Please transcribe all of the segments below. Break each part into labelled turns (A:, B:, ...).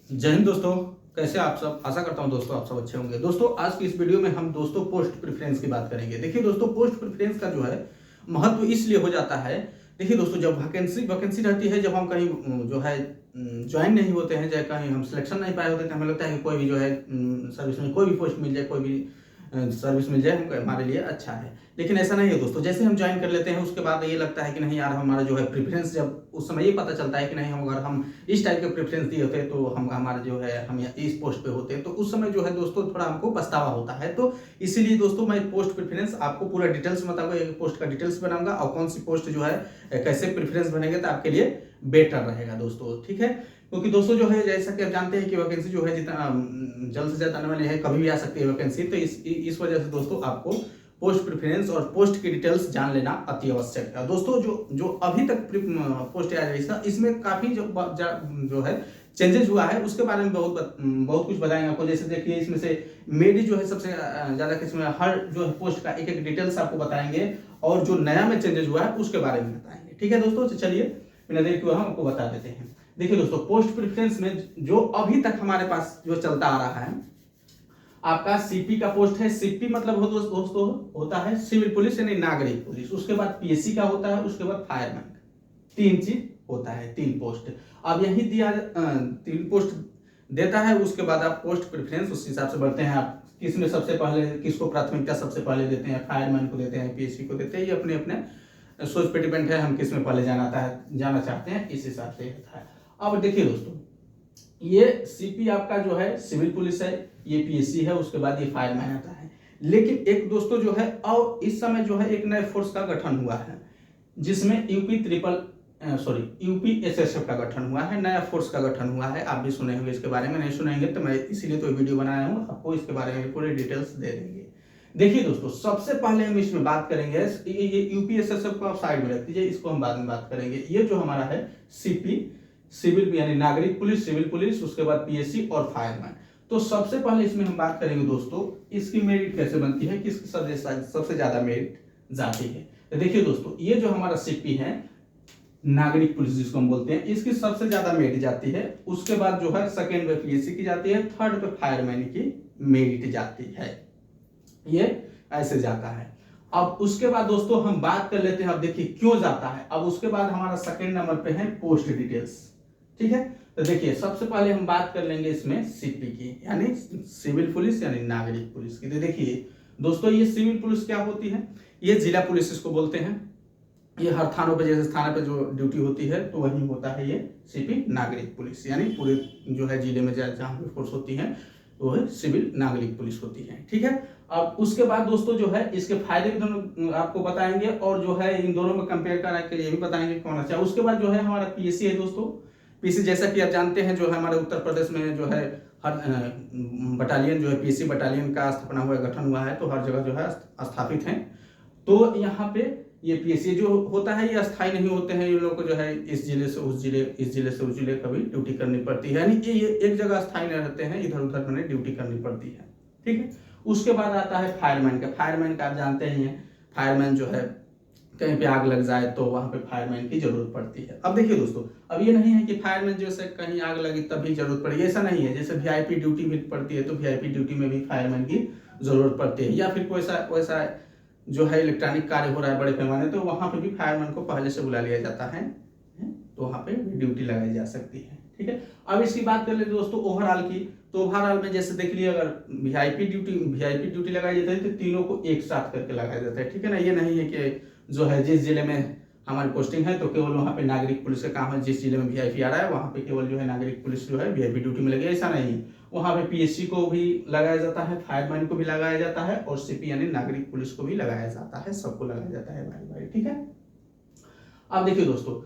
A: जय हिंद दोस्तों। कैसे आप सब? आशा करता हूं दोस्तों आप सब अच्छे होंगे। दोस्तों आज की इस वीडियो में हम दोस्तों पोस्ट प्रेफरेंस की बात करेंगे। देखिए दोस्तों, पोस्ट प्रेफरेंस का जो है महत्व इसलिए हो जाता है। देखिए दोस्तों, जब वैकेंसी रहती है, जब हम कहीं जो है ज्वाइन नहीं होते हैं, चाहे कहीं हम सिलेक्शन नहीं पाए होते थे, हमें लगता है कि कोई भी जो है सर्विस में कोई भी पोस्ट मिल जाए, कोई भी सर्विस मिल जाए, हम हमारे लिए अच्छा है। लेकिन ऐसा नहीं है दोस्तों। जैसे हम ज्वाइन कर लेते हैं उसके बाद ये लगता है कि नहीं यार, हमारा जो है प्रेफरेंस, जब उस समय ये पता चलता है कि नहीं, हम अगर हम इस टाइप के प्रेफरेंस दिए होते तो हम हमारा जो है हम इस पोस्ट पे होते, तो उस समय जो है दोस्तों थोड़ा हमको पछतावा होता है। तो इसीलिए दोस्तों मैं पोस्ट प्रेफरेंस आपको पूरा डिटेल्स में बताऊंगा, एक पोस्ट का डिटेल्स बनाऊंगा और कौन सी पोस्ट जो है कैसे प्रेफरेंस बनेंगे तो आपके लिए बेटर रहेगा दोस्तों। ठीक है, क्योंकि दोस्तों जो है जैसा कि आप जानते हैं कि वैकेंसी जो है जितना जल्द से जल्द आने वाली है, कभी भी आ सकती है वैकेंसी। तो इस वजह से दोस्तों आपको पोस्ट प्रेफरेंस और पोस्ट की डिटेल्स जान लेना अति आवश्यक है दोस्तों। जो अभी तक पोस्ट आया है इसमें काफी जो है चेंजेस हुआ है, उसके बारे में बहुत कुछ बताएंगे आपको। जैसे देखिए, इसमें से मेरी जो है सबसे ज्यादा किस्म हर जो है पोस्ट का एक एक डिटेल्स आपको बताएंगे, और जो नया में चेंजेस हुआ है उसके बारे में बताएंगे। ठीक है दोस्तों, तो चलिए बिना देर किए हम आपको बता देते हैं। देखिए दोस्तों, पोस्ट प्रेफरेंस में जो अभी तक हमारे पास जो चलता आ रहा है, आपका सीपी का पोस्ट है। सीपी मतलब हो दोस्तों होता है सिविल पुलिस यानी नागरिक पुलिस। उसके बाद पीएससी का होता है, उसके बाद फायरमैन। तीन चीज होता है, तीन पोस्ट। अब यही दिया तीन पोस्ट देता है, उसके बाद आप पोस्ट प्रेफरेंस उस हिसाब से बढ़ते हैं। आप किसमें सबसे पहले, किसको प्राथमिकता सबसे पहले देते हैं, फायरमैन को देते हैं, पीएससी को देते हैं। ये अपने अपने सोच पे डिपेंड है, हम किसमें पहले जाना चाहते हैं, इस हिसाब से होता है। अब देखिए दोस्तों, ये सीपी आपका जो है सिविल पुलिस है, ये पीएससी है, उसके बाद ये फायरमैन आता है। लेकिन एक दोस्तों जो है, और इस समय जो है एक नए फोर्स का गठन हुआ है, जिसमें यूपी एसएसएफ का गठन हुआ है, नया फोर्स का गठन हुआ है। आप भी सुने होंगे इसके बारे में, नहीं सुनेंगे तो मैं इसीलिए तो वीडियो बनाया हूँ, आपको इसके बारे में पूरे डिटेल्स दे देंगे। देखिए दोस्तों, सबसे पहले हम इसमें बात करेंगे, ये यूपी एसएसएफ को आप साइड में रख दीजिए, इसको हम बाद में बात करेंगे। ये जो हमारा है सीपी सिविल यानी नागरिक पुलिस, सिविल पुलिस, उसके बाद पीएससी और फायरमैन। तो सबसे पहले इसमें हम बात करेंगे दोस्तों, इसकी मेरिट कैसे बनती है, किसकी सबसे ज्यादा मेरिट जाती है। तो देखिए दोस्तों, ये जो हमारा सीपी है नागरिक पुलिस जिसको हम बोलते हैं, इसकी सबसे ज्यादा मेरिट जाती है। उसके बाद जो है सेकंड पे पीएससी की जाती है, थर्ड पे फायरमैन की मेरिट जाती है। ये ऐसे जाता है। अब उसके बाद दोस्तों हम बात कर लेते हैं, अब देखिए क्यों जाता है। अब उसके बाद हमारा सेकंड नंबर पे है पोस्ट डिटेल्स। ठीक है, तो देखिए सबसे पहले हम बात कर लेंगे इसमें सीपी की, यानी सिविल पुलिस यानी नागरिक पुलिस की। तो देखिए दोस्तों, ये सिविल पुलिस क्या होती है, ये जिला पुलिस इसको बोलते हैं। ये हर थानों पे, जैसे थाने पे जो ड्यूटी होती है तो वही होता है ये सीपी नागरिक पुलिस, यानी पूरे जो है जिले में जहाँ पे फोर्स होती है वो है सिविल नागरिक पुलिस होती है। ठीक है, अब उसके बाद दोस्तों जो है इसके फायदे भी दोनों आपको बताएंगे, और जो है इन दोनों में कंपेयर करके ये भी बताएंगे कौन अच्छा है। उसके बाद जो है हमारा पीएससी है दोस्तों। पीएससी जैसा कि आप जानते हैं, जो है हमारे उत्तर प्रदेश में जो है हर बटालियन जो है पीएससी बटालियन का स्थापना हुआ, गठन हुआ है, तो हर जगह जो है स्थापित है। तो यहाँ पे ये पीएससी जो होता है ये अस्थायी नहीं होते हैं, ये लोगों को जो है इस जिले से उस जिले, इस जिले से उस जिले कभी ड्यूटी करनी पड़ती है, यानी कि ये एक जगह अस्थायी नहीं रहते हैं, इधर उधर मैंने ड्यूटी करनी पड़ती है। ठीक है, उसके बाद आता है फायरमैन का। फायरमैन का आप जानते ही हैं, फायरमैन जो है कहीं पे आग लग जाए तो वहां पे फायरमैन की जरूरत पड़ती है। अब देखिए दोस्तों, अब ये नहीं है कि फायरमैन जैसे कहीं आग लगी तभी जरूरत पड़ेगी, ऐसा नहीं है। जैसे वीआईपी ड्यूटी भी पड़ती है तो वीआईपी ड्यूटी में भी फायरमैन की जरूरत पड़ती है, या फिर कोई वैसा जो है इलेक्ट्रॉनिक कार्य हो रहा है बड़े पैमाने, तो वहां पे भी फायरमैन को पहले से बुला लिया जाता है, तो वहां पे ड्यूटी लगाई जा सकती है। ठीक है, अब इसकी बात कर ले दोस्तों ओवरऑल की, तो ओवरऑल में जैसे देख लिया, अगर वीआईपी ड्यूटी लगाई जाती है तो तीनों को एक साथ करके लगाया जाता है। ठीक है ना, ये नहीं है कि जो है जिस जिले में हमारी पोस्टिंग है तो केवल वहाँ पे नागरिक पुलिस का काम है, जिस जिले में वीआईपी आ रहा है वहाँ पे केवल जो है नागरिक पुलिस जो है वीआईपी ड्यूटी में लगे, ऐसा नहीं। वहाँ पे पीएससी को भी लगाया जाता है, फायरमैन को भी लगाया जाता है, और सीपी यानी नागरिक पुलिस को भी लगाया जाता है, सबको लगाया जाता है भाई भाई। ठीक है, अब देखिए दोस्तों,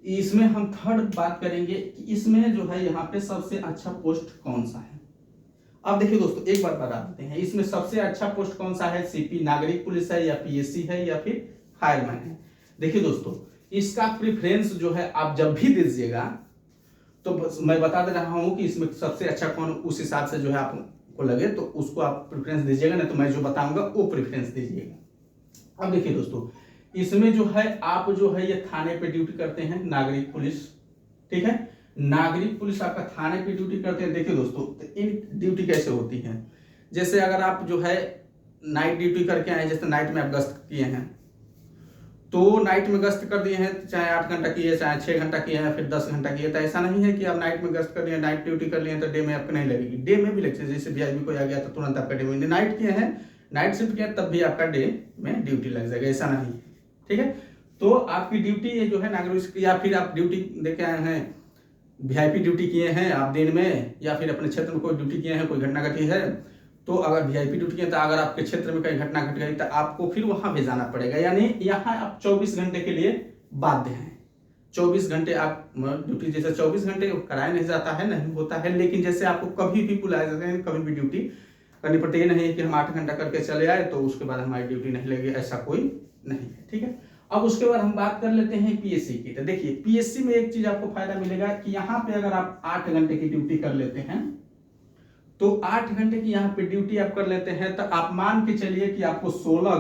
A: इसमें हम थर्ड बात करेंगे कि इसमें जो है यहाँ पे सबसे अच्छा पोस्ट कौन सा है। अब देखिए दोस्तों, एक बार बता देते हैं, इसमें सबसे अच्छा पोस्ट कौन सा है, सीपी नागरिक पुलिस है, या पीएससी है, या फिर फायरमैन है। देखिए दोस्तों, इसका प्रेफरेंस जो है आप जब भी दीजिएगा तो मैं बता दे रहा हूं कि इसमें सबसे अच्छा कौन, उस हिसाब से जो है आपको लगे तो उसको आप प्रेफरेंस दीजिएगा, नहीं तो मैं जो बताऊंगा वो प्रेफरेंस दीजिएगा। अब देखिए दोस्तों, इसमें जो है आप जो है ये थाने पे ड्यूटी करते हैं नागरिक पुलिस। ठीक है, नागरिक पुलिस आपका थाने पे ड्यूटी करते हैं। देखिए दोस्तों, तो इन ड्यूटी कैसे होती है, जैसे अगर आप जो है नाइट ड्यूटी करके आए, जैसे नाइट में आप गश्त किए हैं, तो नाइट में गश्त कर दिए हैं, चाहे 8 घंटा किए, चाहे 6 घंटा किए हैं, फिर 10 घंटा किए, तो ऐसा नहीं है कि आप नाइट में गश्त कर लिए, नाइट ड्यूटी कर लिए तो डे में आपको नहीं लगेगी, डे में भी लगती है। जैसे वीआईपी कोई आ गया तो तुरंत आपका डे में, नाइट किए हैं, नाइट शिफ्ट किया तब भी आपका डे में ड्यूटी लग जाएगा, ऐसा नहीं है। ठीक है, तो आपकी ड्यूटी ये जो है नागरिक, या फिर आप ड्यूटी देके आए हैं, वीआईपी ड्यूटी किए हैं आप दिन में, या फिर अपने क्षेत्र में कोई ड्यूटी किए हैं, कोई घटना घटी है, तो अगर वीआईपी ड्यूटी किए तो अगर आपके क्षेत्र में कहीं घटना घट गई तो आपको फिर वहां पे जाना पड़ेगा, यानी यहाँ आप 24 घंटे के लिए बाध्य हैं। 24 घंटे आप ड्यूटी, जैसे 24 घंटे कराया नहीं जाता है, नहीं होता है, लेकिन जैसे आपको कभी भी बुलाया जाता है, कभी भी ड्यूटी करनी पड़ती है। नहीं है कि हम 8 घंटा करके चले आए तो उसके बाद हमारी ड्यूटी नहीं लगी, ऐसा कोई नहीं है। ठीक है, अब उसके बाद हम बात कर लेते हैं पीएससी की। तो देखिए पीएससी में एक चीज आपको फायदा मिलेगा कि यहाँ पे अगर आप 8 घंटे की ड्यूटी कर लेते हैं, तो 8 घंटे की यहाँ पे ड्यूटी आप कर लेते हैं, तो आप मान के चलिए कि आपको 16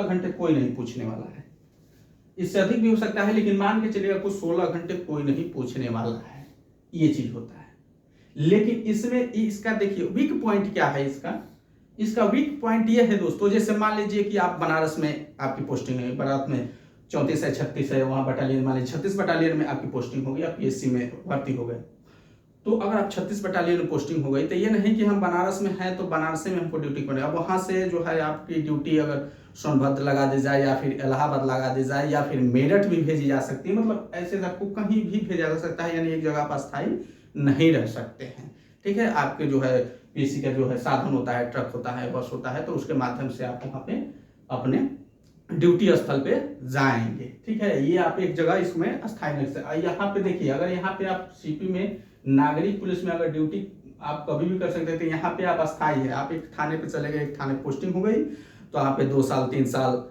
A: घंटे कोई नहीं पूछने वाला है। इससे अधिक भी हो सकता है, लेकिन मान के चलिए आपको 16 घंटे कोई नहीं पूछने वाला है, ये चीज होता है। लेकिन इसमें इसका देखिए वीक पॉइंट क्या है, इसका वीक पॉइंट ये है दोस्तों, जैसे मान लीजिए कि आप बनारस में आपकी पोस्टिंग है, बनारस में 34 है, 36 है, वहां बटालियन मान लीजिए 36 बटालियन में आपकी पोस्टिंग होगी, आप पीएससी में भर्ती हो गए। तो अगर आप 36 बटालियन में पोस्टिंग हो गई, तो ये नहीं कि हम बनारस में हैं तो बनारस में हमको ड्यूटी करनी है। अब वहां से जो है आपकी ड्यूटी अगर सोनभद्र लगा दी जाए, या फिर इलाहाबाद लगा दी जाए, या फिर मेरठ भी भेजी जा सकती है, मतलब ऐसे आपको कहीं भी भेजा जा सकता है, यानी एक जगह पर स्थायी नहीं रह सकते हैं। ठीक है, आपके जो है पीएससी का जो है साधन होता है, ट्रक होता है, बस होता है, तो उसके माध्यम से आप वहाँ पे अपने ड्यूटी स्थल पे जाएंगे। ठीक है, ये आप एक जगह इसमें स्थायी नहीं से। यहाँ पे देखिए, अगर यहाँ पे आप सीपी में नागरिक पुलिस में अगर ड्यूटी आप कभी भी कर सकते थे, यहाँ पे आप अस्थायी है, आप एक थाने पे चले गए, एक थाने पोस्टिंग हो गई, तो यहाँ पे 2 साल 3 साल,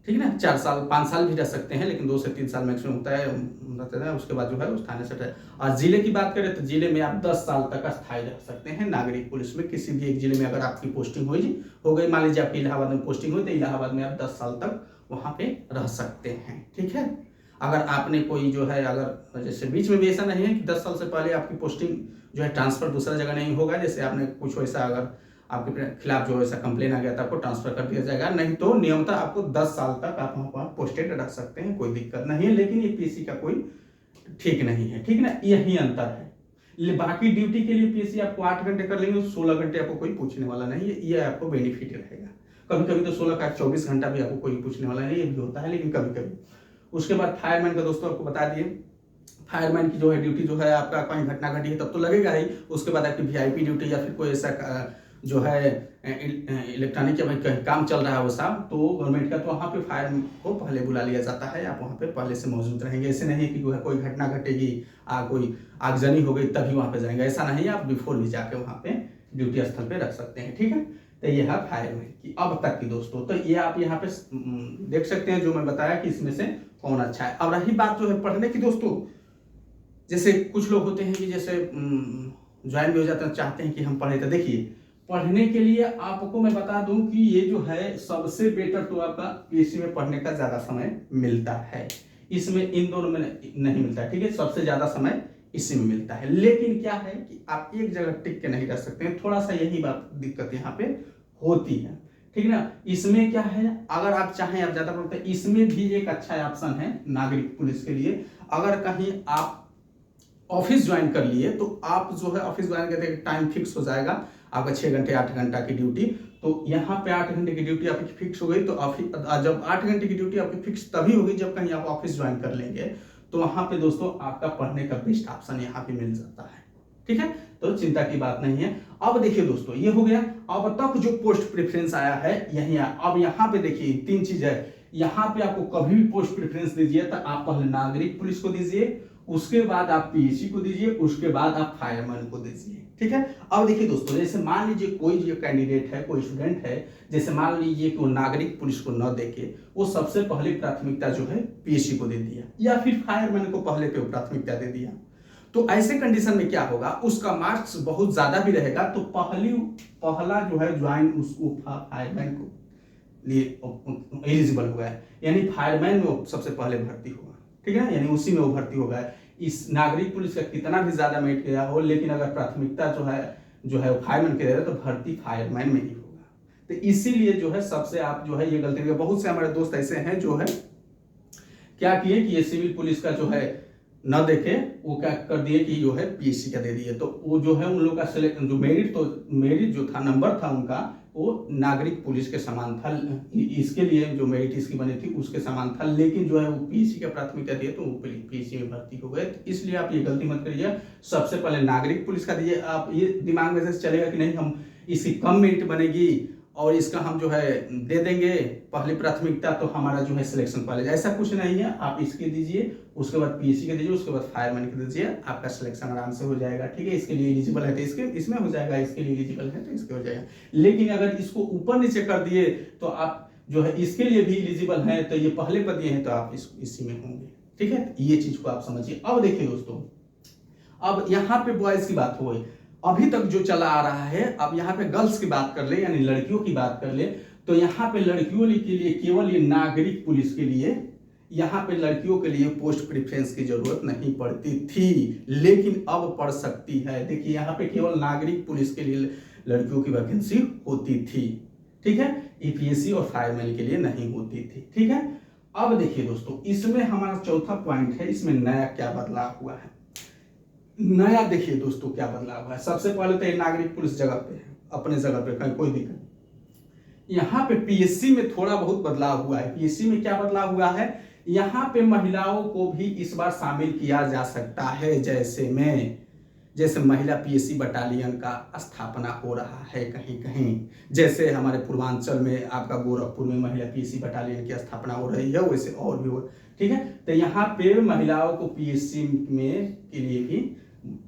A: ठीक है ना, 4 साल 5 साल भी रह सकते हैं, लेकिन 2 से 3 साल मैक्सिमम होता है, उसके बाद जो है उस थाने से। और जिले की बात करें तो जिले में आप 10 साल तक अस्थायी रह सकते हैं नागरिक पुलिस में, किसी भी एक जिले में अगर आपकी पोस्टिंग हो गई, मान लीजिए आपकी इलाहाबाद में पोस्टिंग हुई, तो इलाहाबाद में आप 10 साल तक वहां पे रह सकते हैं। ठीक है, अगर आपने कोई जो है, अगर जैसे बीच में भी ऐसा नहीं है कि 10 साल से पहले आपकी पोस्टिंग जो है ट्रांसफर दूसरा जगह नहीं होगा, जैसे आपने कुछ वैसा अगर आपके खिलाफ जो ऐसा कंप्लेन आ गया था, आपको ट्रांसफर कर दिया जाएगा, नहीं तो नियमतः आपको 10 साल तक आप वहां पर पोस्टेड रख सकते हैं, कोई दिक्कत नहीं है। लेकिन ये पीएससी का कोई ठीक नहीं है, ठीक ना, यही अंतर है। बाकी ड्यूटी के लिए पीएससी आपको 8 घंटे कर लेंगे, 16 घंटे आपको कोई पूछने वाला नहीं है, ये आपको बेनिफिट रहेगा। कभी कभी तो 16 का 24 घंटा भी आपको कोई पूछने वाला नहीं, ये भी होता है, लेकिन कभी कभी। उसके बाद फायरमैन का दोस्तों आपको बता दिए, फायरमैन की जो है ड्यूटी जो है, आपका कोई घटना घटी है तब तो लगेगा ही। उसके बाद आपकी वीआईपी ड्यूटी, या फिर कोई ऐसा जो है इलेक्ट्रॉनिक या कहीं काम चल रहा है वो साहब, तो गवर्नमेंट का, तो वहाँ पे फायर को पहले बुला लिया जाता है, आप वहाँ पे पहले से मौजूद रहेंगे। ऐसे नहीं कि जो है कोई घटना घटेगी, कोई आगजनी हो गई तभी वहाँ पे जाएंगे, ऐसा नहीं है, आप बिफोर भी जाके वहाँ पे ड्यूटी स्थल पे रख सकते हैं। ठीक है, तो ये है फायरमैन की अब तक की दोस्तों। तो ये आप यहाँ पे देख सकते हैं जो मैं बताया कि इसमें से कौन अच्छा है। अब रही बात जो है पढ़ने की दोस्तों, जैसे कुछ लोग होते हैं कि जैसे ज्वाइन भी हो जाते हैं, चाहते हैं कि हम पढ़े, तो देखिए पढ़ने के लिए आपको मैं बता दूं कि ये जो है सबसे बेटर तो आपका पीएससी में पढ़ने का ज्यादा समय मिलता है, इसमें इन दोनों में नहीं मिलता है। ठीक है, सबसे ज्यादा समय इसी में मिलता है, लेकिन क्या है कि आप एक जगह टिक के नहीं रह सकते हैं, थोड़ा सा यही बात दिक्कत यहाँ पे होती है। ठीक ना, इसमें क्या है, अगर आप चाहें आप ज्यादा पढ़ते हैं, इसमें भी एक अच्छा ऑप्शन है नागरिक पुलिस के लिए। अगर कहीं आप ऑफिस ज्वाइन कर लिए, तो आप जो है ऑफिस ज्वाइन करके टाइम फिक्स हो जाएगा आपका 6 घंटे 8 घंटा की ड्यूटी, तो यहाँ पे 8 घंटे की ड्यूटी आपकी फिक्स हो गई। तो जब 8 घंटे की ड्यूटी आपकी फिक्स तभी होगी जब कहीं आप ऑफिस ज्वाइन कर लेंगे, तो वहां पे दोस्तों आपका पढ़ने का बेस्ट ऑप्शन यहाँ पे मिल जाता है। ठीक है, तो चिंता की बात नहीं है। अब देखिए दोस्तों, ये हो गया। अब तक जो पोस्ट प्रेफरेंस आया है यही है। अब यहाँ पे देखिए 3 चीज है, यहाँ पे आपको कभी भी पोस्ट प्रेफरेंस दीजिए तो आप पहले नागरिक पुलिस को दीजिए, उसके बाद आप पीएससी को दीजिए, उसके बाद आप फायरमैन को दीजिए। ठीक है, अब देखिए दोस्तों, जैसे मान लीजिए कोई जो कैंडिडेट है, कोई स्टूडेंट है, जैसे मान लीजिए कि वो नागरिक पुलिस को न देके वो सबसे पहले प्राथमिकता जो है पीएससी को दे दिया, या फिर फायरमैन को पहले पे प्राथमिकता दे दिया, तो ऐसे कंडीशन में क्या होगा, उसका मार्क्स बहुत ज्यादा भी रहेगा, तो पहला जो है ज्वाइन उसको फायरमैन को लिए एलिजिबल हो गया, यानी फायरमैन में सबसे पहले भर्ती होगा। ठीक है, यानी उसी में वो भर्ती होगा। इस नागरिक पुलिस का कितना भी ज्यादा मेरिट गया हो, लेकिन अगर प्राथमिकता जो है फायरमैन के दे रहे तो भर्ती फायरमैन में ही होगा। तो इसीलिए जो है सबसे आप जो है ये गलती, बहुत से हमारे दोस्त ऐसे हैं जो है क्या किए कि ये सिविल पुलिस का जो है न देखे, वो क्या कर दिए कि जो है पीएससी का दे दिए। तो वो जो है उन लोग का सिलेक्शन जो मेरिट जो था, नंबर था उनका, वो नागरिक पुलिस के समान था। इसके लिए जो मेरिट इसकी बनी थी उसके समान था, लेकिन जो है वो पीएससी का प्राथमिकता दिए तो वो पीएससी में भर्ती हो गए। तो इसलिए आप ये गलती मत करिए, सबसे पहले नागरिक पुलिस का दीजिए। आप ये दिमाग में से चलेगा कि नहीं हम इसकी कम मेरिट बनेगी और इसका हम जो है दे देंगे पहली प्राथमिकता, तो हमारा जो है सिलेक्शन पहले, ऐसा कुछ नहीं है। आप इसके दीजिए, उसके बाद पीएससी के दीजिए, उसके बाद फायरमैन के दीजिए, आपका सिलेक्शन आराम से हो जाएगा। ठीक है, इसके लिए एलिजिबल है तो इसमें हो जाएगा, इसके लिए एलिजिबल है तो इसके हो जाएगा। लेकिन अगर इसको ऊपर नीचे कर दिए तो आप जो है इसके लिए भी एलिजिबल है, तो ये पहले पर दिए हैं तो आप इसी में होंगे। ठीक है, ये चीज को आप समझिए। अब देखिए दोस्तों, अब यहाँ पे बॉयज की बात हो गई, अभी तक जो चला आ रहा है, अब यहाँ पे गर्ल्स की बात कर ले, यानी लड़कियों की बात कर ले, तो यहाँ पे लड़कियों के लिए केवल ये नागरिक पुलिस के लिए, यहाँ पे लड़कियों के लिए पोस्ट प्रेफरेंस की जरूरत नहीं पड़ती थी, लेकिन अब पड़ सकती है। देखिए यहाँ पे केवल नागरिक पुलिस के लिए लड़कियों की वैकेंसी होती थी। ठीक है, ईपीएससी और फायरमैन के लिए नहीं होती थी। ठीक है, अब देखिए दोस्तों, इसमें हमारा चौथा पॉइंट है, इसमें नया क्या बदलाव हुआ है। नया देखिए दोस्तों क्या बदलाव है। सबसे पहले तो ये नागरिक पुलिस जगह पे है, अपने जगह पे कहीं कोई दिक्कत नहीं। यहाँ पे पीएससी में थोड़ा बहुत बदलाव हुआ है। पीएससी में क्या बदलाव हुआ है, यहाँ पे महिलाओं को भी इस बार शामिल किया जा सकता है। जैसे महिला पीएससी बटालियन का स्थापना हो रहा है कहीं कहीं, जैसे हमारे पूर्वांचल में आपका गोरखपुर में महिला पीएससी बटालियन की स्थापना हो रही है, वैसे और भी हो। ठीक है, तो यहाँ पे महिलाओं को पीएससी में के लिए भी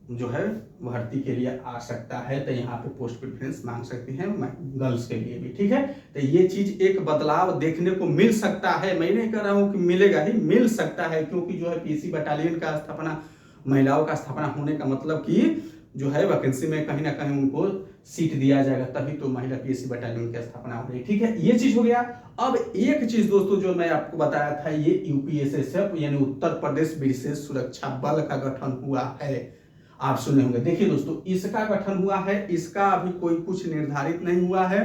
A: जो है भर्ती के लिए आ सकता है, तो यहाँ पे पोस्ट प्रेफरेंस मांग सकती हैं गर्ल्स के लिए भी। ठीक है, तो ये चीज एक बदलाव देखने को मिल सकता है। मैं नहीं कह रहा हूँ कि मिलेगा ही, मिल सकता है, क्योंकि जो है पीएससी बटालियन का स्थापना, महिलाओं का स्थापना होने का मतलब कि जो है वैकेंसी में कहीं ना कहीं उनको सीट दिया जाएगा, तभी तो महिला पीएससी बटालियन की स्थापना हो रही है। ठीक है, ये चीज हो गया। अब एक चीज दोस्तों जो मैं आपको बताया था, ये यूपीएसएसएफ यानी उत्तर प्रदेश विशेष सुरक्षा बल का गठन हुआ है, आप सुने होंगे। देखिए दोस्तों, इसका गठन हुआ है, इसका अभी कोई कुछ निर्धारित नहीं हुआ है,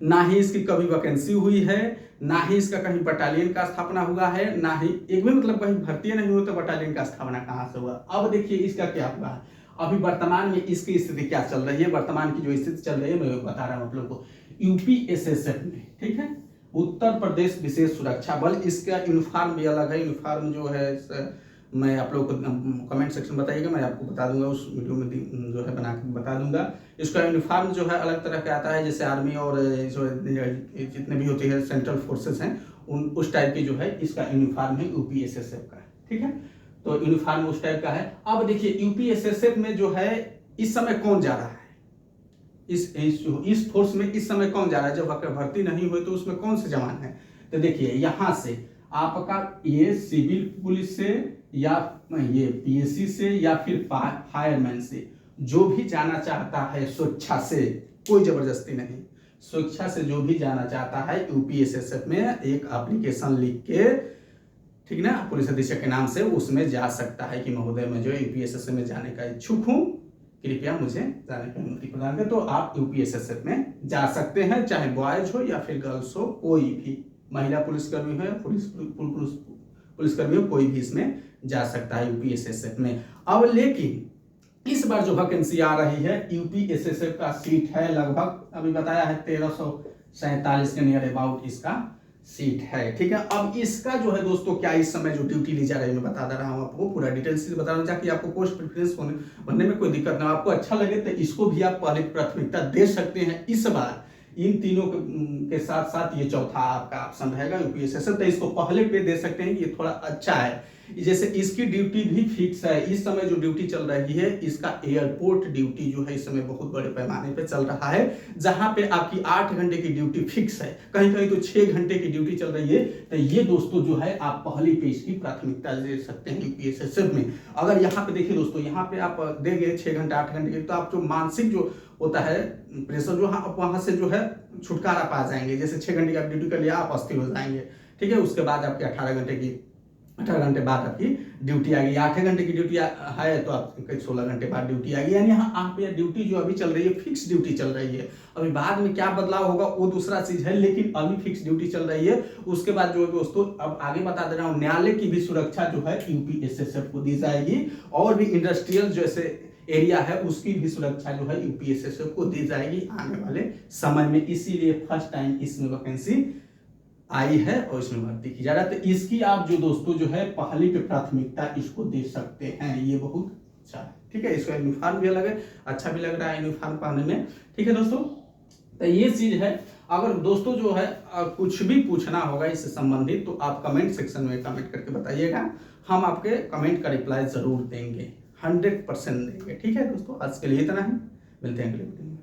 A: ना ही इसकी कभी वैकेंसी हुई है, ना ही इसका कहीं बटालियन का स्थापना हुआ है, ना ही एक भी मतलब कहीं भर्ती नहीं हुई तो बटालियन का स्थापना कहां से हुआ। अब देखिए इसका क्या हुआ है, अभी वर्तमान में इसकी स्थिति क्या चल रही है। वर्तमान की जो स्थिति चल रही है मैं बता रहा हूं आप लोग को। यूपीएसएसएफ में, ठीक है, उत्तर प्रदेश विशेष सुरक्षा बल, इसका यूनिफॉर्म भी अलग है। यूनिफॉर्म जो है मैं आप लोग को कमेंट सेक्शन बताइएगा, मैं आपको बता दूंगा, उस वीडियो में जो है बना के बता दूंगा। इसका यूनिफॉर्म जो है अलग तरह का आता है, जैसे आर्मी और जितने भी होते हैं सेंट्रल फोर्सेस हैं उस टाइप की जो है इसका यूनिफॉर्म है यूपीएसएसएफ का। ठीक है, तो यूनिफॉर्म उस टाइप का है। अब देखिए यूपीएसएसएफ में जो है इस समय कौन जा रहा है, इस फोर्स में इस समय कौन जा रहा है, जब भर्ती नहीं हुई तो उसमें कौन से जवान है। तो देखिए यहाँ से आपका ये सिविल पुलिस से या ये पीएससी से या फिर फायरमैन से जो भी जाना चाहता है स्वेच्छा से, कोई जबरदस्ती नहीं, स्वेच्छा से जो भी जाना चाहता है यूपीएसएसएफ में एक एप्लीकेशन लिख के, ठीक ना, पुलिस अधीक्षक के नाम से उसमें जा सकता है कि महोदय मैं जो यूपीएसएसएफ में जाने का इच्छुक हूं, कृपया मुझे जाने की अनुमति प्रदान करें। तो आप यूपीएसएसएफ में जा सकते हैं, चाहे बॉयज हो या फिर गर्ल्स हो, कोई भी महिला पुलिसकर्मी हो या पुलिसकर्मी हो, कोई भी इसमें जा सकता है यूपीएसएसएफ में। अब लेकिन इस बार जो वैकेंसी आ रही है, यूपीएसएसएफ का सीट है लगभग, अभी बताया है 1347 के नियर अबाउट इसका सीट है। ठीक है, अब इसका जो है दोस्तों क्या इस समय जो ड्यूटी ली जा रही है, मैं बता दे रहा हूँ आपको, पूरा डिटेल से बता रहा हूँ ताकि आपको पोस्ट प्रेफरेंस बनने में कोई दिक्कत ना, आपको अच्छा लगे तो इसको भी आप पहले प्राथमिकता दे सकते हैं। इस बार इन तीनों के साथ साथ ये चौथा आपका ऑप्शन रहेगा यूपीएसएसएफ, तो इसको पहले पे दे सकते हैं, ये थोड़ा अच्छा है। जैसे इसकी ड्यूटी भी फिक्स है, इस समय जो ड्यूटी चल रही है इसका एयरपोर्ट ड्यूटी जो है इस समय बहुत बड़े पैमाने पे चल रहा है, जहां पे आपकी 8 घंटे की ड्यूटी फिक्स है, कहीं कहीं तो 6 घंटे की ड्यूटी चल रही है। तो ये दोस्तों जो है आप पहली पे इसकी प्राथमिकता दे सकते हैं यूपीएसएसएफ में। अगर यहाँ पे देखिए दोस्तों, यहाँ पे आप देंगे 6 घंटे 8 घंटे की, तो आप जो मानसिक जो होता है प्रेशर जो वहां से जो है छुटकारा पा जाएंगे। जैसे 6 घंटे की आप ड्यूटी कर लिया, आप अस्थिर हो जाएंगे। ठीक है, उसके बाद आपके 18 घंटे की 18 घंटे बाद आपकी ड्यूटी आ गई। 8 घंटे की ड्यूटी है तो आपकी 16 घंटे बाद ड्यूटी आ गई। यानी यहाँ आप ये ड्यूटी जो अभी चल रही है फिक्स ड्यूटी चल रही है। अभी बाद में क्या बदलाव होगा वो दूसरा चीज है, लेकिन अभी फिक्स ड्यूटी चल रही है। उसके बाद जो है दोस्तों अब आगे बता दे रहा हूँ, न्यायालय की भी सुरक्षा जो है यूपीएसएसएफ को दी जाएगी, और भी इंडस्ट्रियल जैसे एरिया है उसकी भी सुरक्षा जो है यूपीएसएसएफ को दी जाएगी आने वाले समय में। इसीलिए फर्स्ट टाइम इसमें वैकेंसी आई है और इसमें भर्ती की जा रहा है। तो इसकी आप जो दोस्तों जो है पहली पे प्राथमिकता इसको दे सकते हैं, ये बहुत अच्छा है। ठीक है, इसका यूनिफॉर्म भी अलग है, अच्छा भी लग रहा है यूनिफॉर्म पहनने में। ठीक है दोस्तों, तो ये चीज है। अगर दोस्तों जो है कुछ भी पूछना होगा इससे संबंधित तो आप कमेंट सेक्शन में कमेंट करके बताइएगा, हम आपके कमेंट का रिप्लाई जरूर देंगे, 100% देंगे। ठीक है दोस्तों, आज के लिए इतना ही, मिलते हैं अगले वीडियो में।